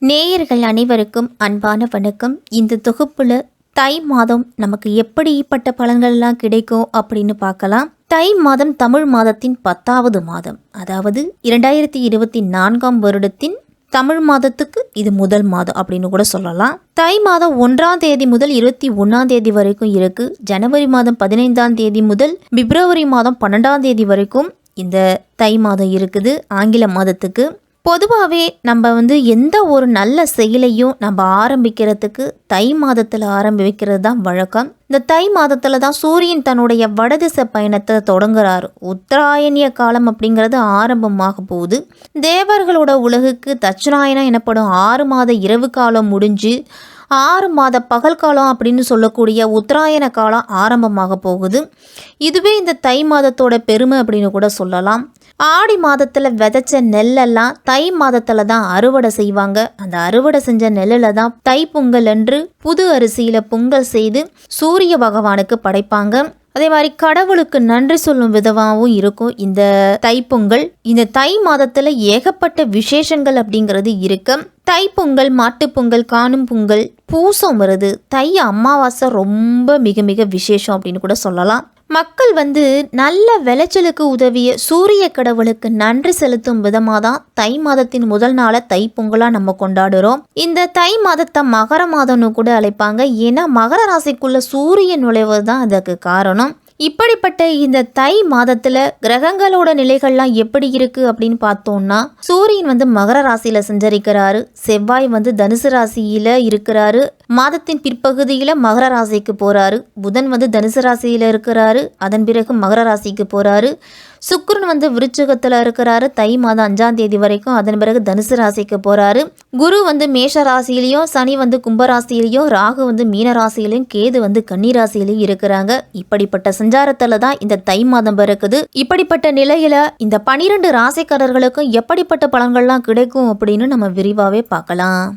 நேயர்கள் அனைவருக்கும் அன்பான வணக்கம். இந்த தொகுப்புல தை மாதம் நமக்கு எப்படிப்பட்ட பலன்கள்லாம் கிடைக்கும் அப்படின்னு பார்க்கலாம். தை மாதம் தமிழ் மாதத்தின் 10வது மாதம், அதாவது 2024ஆம் வருடத்தின் தமிழ் மாதத்துக்கு இது முதல் மாதம் அப்படின்னு கூட சொல்லலாம். தை மாதம் 1ஆம் தேதி முதல் 21ஆம் தேதி வரைக்கும் இருக்கு. ஜனவரி மாதம் 15ஆம் தேதி முதல் பிப்ரவரி மாதம் 12ஆம் தேதி வரைக்கும் இந்த தை மாதம் இருக்குது. ஆங்கில மாதத்துக்கு பொதுவாகவே நம்ம எந்த ஒரு நல்ல செயலையும் நம்ம ஆரம்பிக்கிறதுக்கு தை மாதத்தில் ஆரம்பிக்கிறது தான் வழக்கம். இந்த தை மாதத்தில் தான் சூரியன் தன்னுடைய வடதிசை பயணத்தை தொடங்குறாரு. உத்தராயணிய காலம் அப்படிங்கிறது ஆரம்பமாக போகுது. தேவர்களோட உலகுக்கு தட்சிணாயனம் எனப்படும் 6 மாத இரவு காலம் முடிஞ்சு 6 மாத பகல் காலம் அப்படின்னு சொல்லக்கூடிய உத்தராயண காலம் ஆரம்பமாக போகுது. இதுவே இந்த தை மாதத்தோட பெருமை அப்படின்னு கூட சொல்லலாம். ஆடி மாதத்தில் விதைச்ச நெல்லெல்லாம் தை மாதத்தில் தான் அறுவடை செய்வாங்க. அந்த அறுவடை செஞ்ச நெல்லில் தான் தை பொங்கல் அன்று புது அரிசியில் பொங்கல் செய்து சூரிய பகவானுக்கு படைப்பாங்க. அதே மாதிரி கடவுளுக்கு நன்றி சொல்லும் விதமாகவும் இருக்கும் இந்த தைப்பொங்கல். இந்த தை மாதத்தில் ஏகப்பட்ட விசேஷங்கள் அப்படிங்கிறது இருக்கு. தைப்பொங்கல், மாட்டுப்பொங்கல், காணும் பொங்கல், பூசம் வருது. தை அமாவாசை ரொம்ப மிக மிக விசேஷம் அப்படின்னு கூட சொல்லலாம். மக்கள் நல்ல விளைச்சலுக்கு உதவிய சூரிய கடவுளுக்கு நன்றி செலுத்தும் விதமாக தான் தை மாதத்தின் முதல் நாளை தை பொங்கலாக நம்ம கொண்டாடுறோம். இந்த தை மாதத்தை மகர மாதம்னு கூட அழைப்பாங்க. ஏன்னா மகர ராசிக்குள்ள சூரியன் நுழைவது தான் அதுக்கு காரணம். இப்படிப்பட்ட இந்த தை மாதத்துல கிரகங்களோட நிலைகள்லாம் எப்படி இருக்கு அப்படின்னு பார்த்தோம்னா, சூரியன் மகர ராசியில சஞ்சரிக்கிறாரு. செவ்வாய் தனுசு ராசியில இருக்கிறாரு. மாதத்தின் பிற்பகுதியில மகர ராசிக்கு போறாரு. புதன் தனுசு ராசியில இருக்கிறாரு. அதன் பிறகு மகர ராசிக்கு போறாரு. சுக்கிரன் விருச்சிகத்துல இருக்கிறாரு தை மாதம் 5ஆம் தேதி வரைக்கும். அதன் பிறகு தனுசு ராசிக்கு போறாரு. குரு மேஷ ராசியிலையும், சனி கும்ப ராசியிலையும், ராகு மீன ராசியிலையும், கேது கன்னி ராசியிலையும் இருக்கிறாங்க. இப்படிப்பட்ட சஞ்சாரத்துல தான் இந்த தை மாதம் பிறக்குது. இப்படிப்பட்ட நிலையில இந்த 12 ராசிக்காரர்களுக்கும் எப்படிப்பட்ட பலன்கள்லாம் கிடைக்கும் அப்படின்னு நம்ம விரிவாவே பார்க்கலாம்.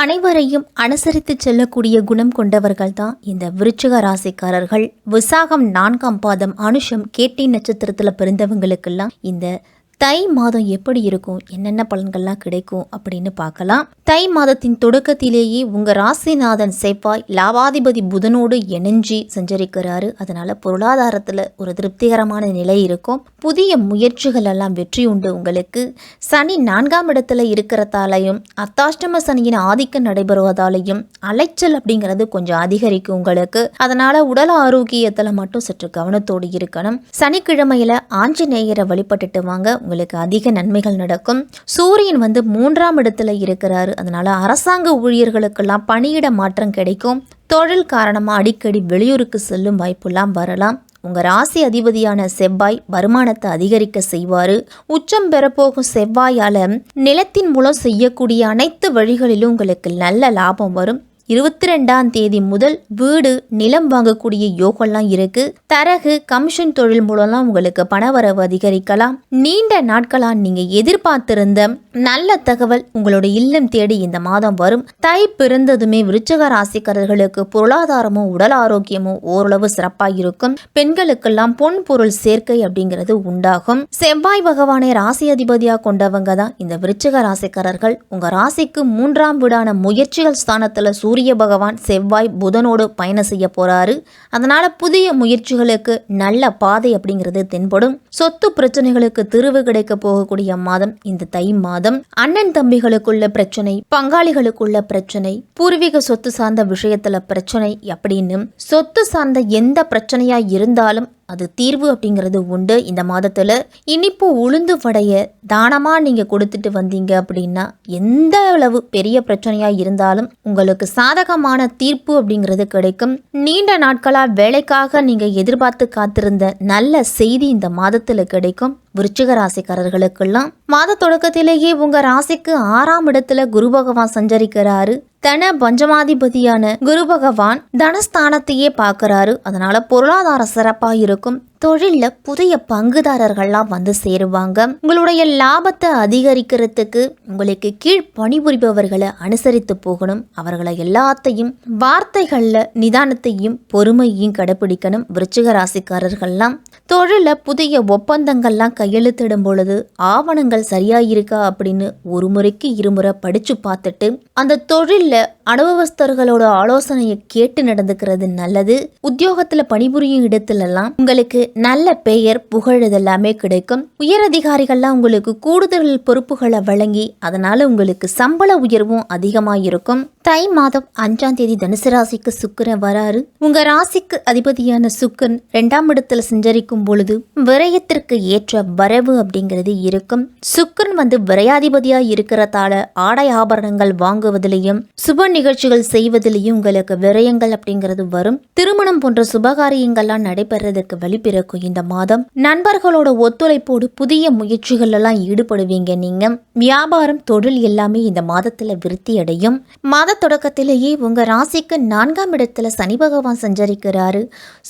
அனைவரையும் அனுசரித்து செல்லக்கூடிய குணம் கொண்டவர்கள் தான் இந்த விருச்சிக ராசிக்காரர்கள். விசாகம் 4ஆம் பாதம், அனுஷம், கேட்டை நட்சத்திரத்தில் பிறந்தவங்களுக்கெல்லாம் இந்த தை மாதம் எப்படி இருக்கும், என்னென்ன பலன்கள்லாம் கிடைக்கும் அப்படின்னு பார்க்கலாம். தை மாதத்தின் தொடக்கத்திலேயே உங்கள் ராசிநாதன் செவ்வாய் லாபாதிபதி புதனோடு இணைஞ்சி சஞ்சரிக்கிறாரு. அதனால பொருளாதாரத்தில் ஒரு திருப்திகரமான நிலை இருக்கும். புதிய முயற்சிகள் எல்லாம் வெற்றி உண்டு உங்களுக்கு. சனி 4ஆம் இடத்துல இருக்கிறதாலையும் அர்த்தாஷ்டம சனியின் ஆதிக்கம் நடைபெறுவதாலையும் அலைச்சல் அப்படிங்கிறது கொஞ்சம் அதிகரிக்கும் உங்களுக்கு. அதனால உடல் ஆரோக்கியத்தில் மட்டும் சற்று கவனத்தோடு இருக்கணும். சனிக்கிழமையில ஆஞ்சநேயரை வழிபட்டுட்டு வாங்க, உங்களுக்கு அதிக நன்மைகள் நடக்கும். சூரியன் 3ஆம் இடத்துல இருக்கிறாரு. அதனால அரசாங்க ஊழியர்களுக்கெல்லாம் பணியிட மாற்றம் கிடைக்கும். தொழில் காரணமாக அடிக்கடி வெளியூருக்கு செல்லும் வாய்ப்பெல்லாம் வரலாம். உங்க ராசி அதிபதியான செவ்வாய் வருமானத்தை அதிகரிக்க செய்வாரு. உச்சம் பெறப்போகும் செவ்வாயால நிலத்தின் மூலம் செய்யக்கூடிய அனைத்து வழிகளிலும் உங்களுக்கு நல்ல லாபம் வரும். 22ஆம் தேதி முதல் வீடு, நிலம் வாங்கக்கூடிய யோகம்லாம் இருக்கு. தரகு, கமிஷன் தொழில் மூலம்லாம் உங்களுக்கு பணவரவு அதிகரிக்கலாம். நீண்ட நாட்களா நீங்க எதிர்பார்த்திருந்த நல்ல தகவல் உங்களோட இல்லம் தேடி இந்த மாதம் வரும். தை பிறந்ததுமே விருச்சிக ராசிக்காரர்களுக்கு பொருளாதாரமும் உடல் ஆரோக்கியமும் ஓரளவு சிறப்பாக இருக்கும். பெண்களுக்கெல்லாம் பொன் பொருள் சேர்க்கை அப்படிங்கிறது உண்டாகும். செவ்வாய் பகவானை ராசி அதிபதியாக கொண்டவங்க தான் இந்த விருச்சிக ராசிக்காரர்கள். உங்க ராசிக்கு 3ஆம் வீடான முயற்சிகள் ஸ்தானத்துல சூரிய பகவான் செவ்வாய் புதனோடு பயணம் செய்ய போறாரு. அதனால புதிய முயற்சிகளுக்கு நல்ல பாதை அப்படிங்கிறது தென்படும். சொத்து பிரச்சனைகளுக்கு தீர்வு கிடைக்க போகக்கூடிய மாதம் இந்த தை மாதம். அண்ணன் தம்பிகளுக்குள்ள பிரச்சனை, பங்காளிகளுக்குள்ள பிரச்சனை, பூர்வீக சொத்து சார்ந்த விஷயத்துல பிரச்சனை அப்படின்னு சொத்து சார்ந்த எந்த பிரச்சனையா இருந்தாலும் அது தீர்வு அப்படிங்கிறது உண்டு. இந்த மாதத்துல இனிப்பு உளுந்து வடைய தானமா நீங்க கொடுத்துட்டு வந்தீங்க அப்படின்னா எந்த அளவு பெரிய பிரச்சனையா இருந்தாலும் உங்களுக்கு சாதகமான தீர்ப்பு அப்படிங்கிறது கிடைக்கும். நீண்ட நாட்களா வேலைக்காக நீங்க எதிர்பார்த்து காத்திருந்த நல்ல செய்தி இந்த மாதத்துல கிடைக்கும். விருச்சிக ராசிக்காரர்களுக்கெல்லாம் மாத தொடக்கத்திலேயே உங்க ராசிக்கு 6ஆம் இடத்துல குரு பகவான் சஞ்சரிக்கிறாரு. தன பஞ்சமாதிபதியான குரு பகவான் தனஸ்தானத்தையே பார்க்கிறாரு. அதனால பொருளாதார சிறப்பா இருக்கும். தொழில புதிய பங்குதாரர்கள்லாம் சேருவாங்க. உங்களுடைய லாபத்தை அதிகரிக்கிறதுக்கு உங்களுக்கு கீழ் பணிபுரிபவர்களை அனுசரித்து போகணும். அவர்களை எல்லாத்தையும் வார்த்தைகள்ல நிதானத்தையும் பொறுமையும் கடைபிடிக்கணும். விருச்சிக ராசிக்காரர்கள்லாம் தொழில புதிய ஒப்பந்தங்கள்லாம் கையெழுத்திடும் பொழுது ஆவணங்கள் சரியா இருக்கா அப்படின்னு ஒரு முறைக்கு இருமுறை படிச்சு பார்த்துட்டு அந்த தொழில்ல அனுபவஸ்தர்களோட ஆலோசனையை கேட்டு நடந்துக்கிறது நல்லது. உத்தியோகத்துல பணிபுரியும் இடத்துலலாம் உங்களுக்கு நல்ல பெயர் புகழ் இதெல்லாமே கிடைக்கும். உயரதிகாரிகள்லாம் உங்களுக்கு கூடுதல் பொறுப்புகளை வழங்கி அதனால உங்களுக்கு சம்பள உயர்வும் அதிகமாயிருக்கும். தை மாதம் 5ஆம் தேதி தனுசு ராசிக்கு சுக்கிரன் வராரு. உங்க ராசிக்கு அதிபதியான சுக்கிரன் 2ஆம் இடத்துல சஞ்சரிக்கும் பொழுது விரயத்திற்கு ஏற்ற வரவு அப்படிங்கிறது இருக்கும். சுக்கிரன் விரயாதிபதியா இருக்கிறதால ஆடை ஆபரணங்கள் வாங்குவதிலையும் சுப நிகழ்ச்சிகள் செய்வதிலையும் உங்களுக்கு விரயங்கள் அப்படிங்கிறது வரும். திருமணம் போன்ற சுபகாரியங்கள்லாம் நடைபெறதுக்கு வழிபிறக்கும். இந்த மாதம் நண்பர்களோட ஒத்துழைப்போடு புதிய முயற்சிகள் எல்லாம் ஈடுபடுவீங்க. நீங்க வியாபாரம் தொழில் எல்லாமே இந்த மாதத்துல விருத்தி அடையும். மாத தொடக்கத்திலேயே உங்க ராசிக்கு 4ஆம் இடத்துல சனி பகவான் சஞ்சரிக்கிறாரு.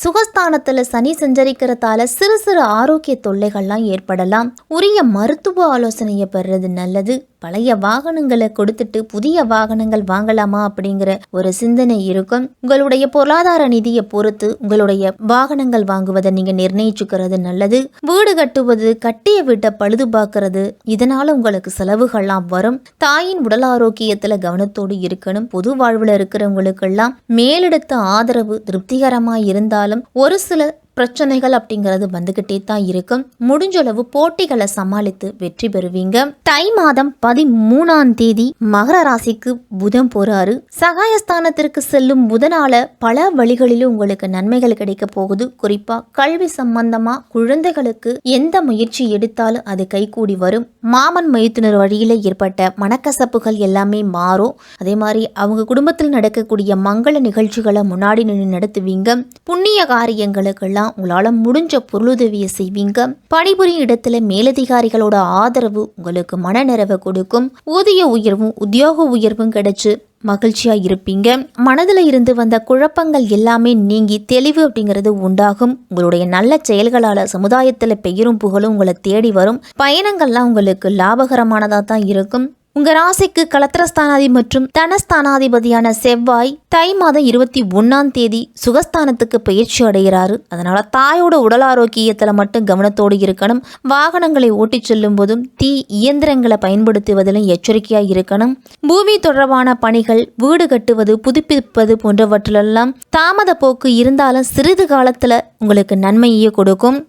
சுகஸ்தானத்துல சனி சஞ்சரிக்கிறதால சிறு சிறு ஆரோக்கிய தொல்லைகள்லாம் ஏற்படலாம். உரிய மருத்துவ ஆலோசனையை பெறுறது நல்லது. பழைய வாகனங்களை கொடுத்துட்டு புதிய வாகனங்கள் வாங்கலாமா அப்படிங்கிற ஒரு சிந்தனை இருக்கும். உங்களுடைய பொருளாதார நிதியை பொறுத்து உங்களுடைய வாகனங்கள் வாங்குவதை நீங்க நிர்ணயிச்சுக்கிறது நல்லது. வீடு கட்டுவது, கட்டிய வீட்டை பழுது பார்க்கறது, இதனால உங்களுக்கு செலவுகள்லாம் வரும். தாயின் உடல் ஆரோக்கியத்துல கவனத்தோடு இருக்கணும். பொது வாழ்வுல இருக்கிறவங்களுக்கெல்லாம் மேலெடுத்த ஆதரவு திருப்திகரமா இருந்தாலும் ஒரு சில பிரச்சனைகள் அப்படிங்கிறது வந்துகிட்டே தான் இருக்கும். முடிஞ்சளவு போட்டிகளை சமாளித்து வெற்றி பெறுவீங்க. தை மாதம் 13ஆம் தேதி மகர ராசிக்கு புதன் போறாரு. சகாயஸ்தானத்திற்கு செல்லும் புதனால பல வழிகளிலும் உங்களுக்கு நன்மைகள் கிடைக்க போகுது. குறிப்பா கல்வி சம்பந்தமா குழந்தைகளுக்கு எந்த முயற்சி எடுத்தாலும் அது கைகூடி வரும். மாமன் மைத்துனர் வழியில ஏற்பட்ட மனக்கசப்புகள் எல்லாமே மாறும். அதே மாதிரி அவங்க குடும்பத்தில் நடக்கக்கூடிய மங்கள நிகழ்ச்சிகளை முன்னாடி நின்று நடத்துவீங்க. புண்ணிய காரியங்களுக்கெல்லாம் உங்களால முடிஞ்ச பொருளுதவியை செய்வீங்க. பணிபுரியும் இடத்துல மேலதிகாரிகளோட ஆதரவு உங்களுக்கு மன நிறைவை கொடுக்கும். ஊதிய உயர்வும் உத்தியோக உயர்வும் கிடைச்சு மகிழ்ச்சியா இருப்பீங்க. மனதில் இருந்து வந்த குழப்பங்கள் எல்லாமே நீங்கி தெளிவு அப்படிங்கிறது உண்டாகும். உங்களுடைய நல்ல செயல்களால சமுதாயத்துல பெயரும் புகழும் உங்களை தேடி வரும். பயணங்கள்லாம் உங்களுக்கு லாபகரமானதா தான் இருக்கும். உங்க ராசிக்கு களத்திரஸ்தானாதி மற்றும் தனஸ்தானாதிபதியான செவ்வாய் தை மாதம் 21ஆம் தேதி சுகஸ்தானத்துக்கு பயிற்சி அடைகிறாரு. அதனால தாயோட உடல் ஆரோக்கியத்துல மட்டும் கவனத்தோடு இருக்கணும். வாகனங்களை ஓட்டி செல்லும் போதும் தீ இயந்திரங்களை பயன்படுத்துவதிலும் எச்சரிக்கையா இருக்கணும். பூமி தொடர்பான பணிகள், வீடு கட்டுவது, புதுப்பிப்பது போன்றவற்றிலெல்லாம் தாமத போக்கு இருந்தாலும் சிறிது காலத்துல உங்களுக்கு நன்மையை கொடுக்கும்.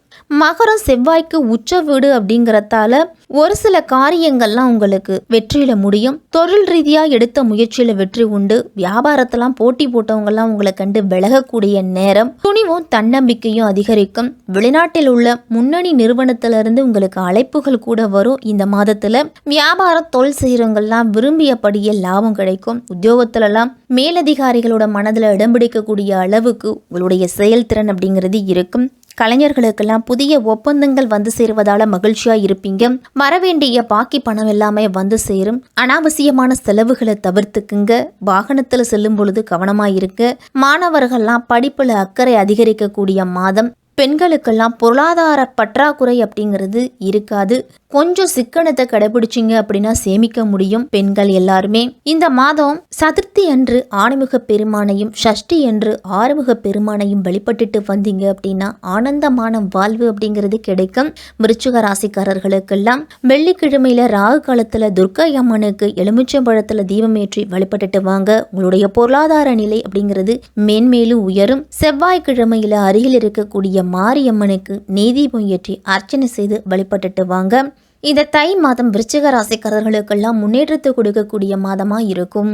மகரம் செவ்வாய்க்கு உச்ச வீடு அப்படிங்கறதால ஒரு சில காரியங்கள்லாம் உங்களுக்கு வெற்றியில முடியும். தொழில் ரீதியா எடுத்த முயற்சியில வெற்றி உண்டு. வியாபாரத்தெல்லாம் போட்டி போட்டவங்கெல்லாம் உங்களை கண்டு விலகக்கூடிய நேரம். துணிவும் தன்னம்பிக்கையும் அதிகரிக்கும். வெளிநாட்டில் உள்ள முன்னணி நிறுவனத்திலிருந்து உங்களுக்கு அழைப்புகள் கூட வரும். இந்த மாதத்துல வியாபாரம் தொழில் செய்யறவங்கெல்லாம் விரும்பியபடியே லாபம் கிடைக்கும். உத்தியோகத்திலெல்லாம் மேலதிகாரிகளோட மனதில் இடம் பிடிக்கக்கூடிய அளவுக்கு உங்களுடைய செயல்திறன் அப்படிங்கிறது இருக்கும். கலைஞர்களுக்கெல்லாம் புதிய ஒப்பந்தங்கள் வந்து சேருவதால மகிழ்ச்சியா இருப்பீங்க. வரவேண்டிய பாக்கி பணம் எல்லாமே வந்து சேரும். அனாவசியமான செலவுகளை தவிர்த்துக்குங்க. வாகனத்துல செல்லும் பொழுது கவனமா இருக்க. மாணவர்கள்லாம் படிப்புல அக்கறை அதிகரிக்கக்கூடிய மாதம். பெண்களுக்கெல்லாம் பொருளாதார பற்றாக்குறை அப்படிங்கிறது இருக்காது. கொஞ்சம் சிக்கனத்தை கடைபிடிச்சிங்க அப்படின்னா சேமிக்க முடியும் பெண்கள் எல்லாருமே. இந்த மாதம் சதுர்த்தி அன்று ஆணைமுக பெருமானையும் சஷ்டி அன்று ஆறுமுக பெருமானையும் வழிபட்டுட்டு வந்தீங்க அப்படின்னா ஆனந்தமான வாழ்வு அப்படிங்கிறது கிடைக்கும். விருச்சிக ராசிக்காரர்களுக்கெல்லாம் வெள்ளிக்கிழமையில ராகு காலத்துல துர்க்கை அம்மனுக்கு எலுமிச்சம்பழத்துல தீபம் ஏற்றி வழிபட்டுட்டு வாங்க. உங்களுடைய பொருளாதார நிலை அப்படிங்கிறது மேன்மேலும் உயரும். செவ்வாய்க்கிழமையில அருகில் இருக்கக்கூடிய மாரியம்மனுக்கு நெய்தீபம் ஏற்றி அர்ச்சனை செய்து வழிபட்டுட்டு வாங்க. இந்த தை மாதம் விருச்சிக ராசிக்காரர்களுக்கெல்லாம் முன்னேற்றத்தை கொடுக்கக்கூடிய மாதமா இருக்கும்.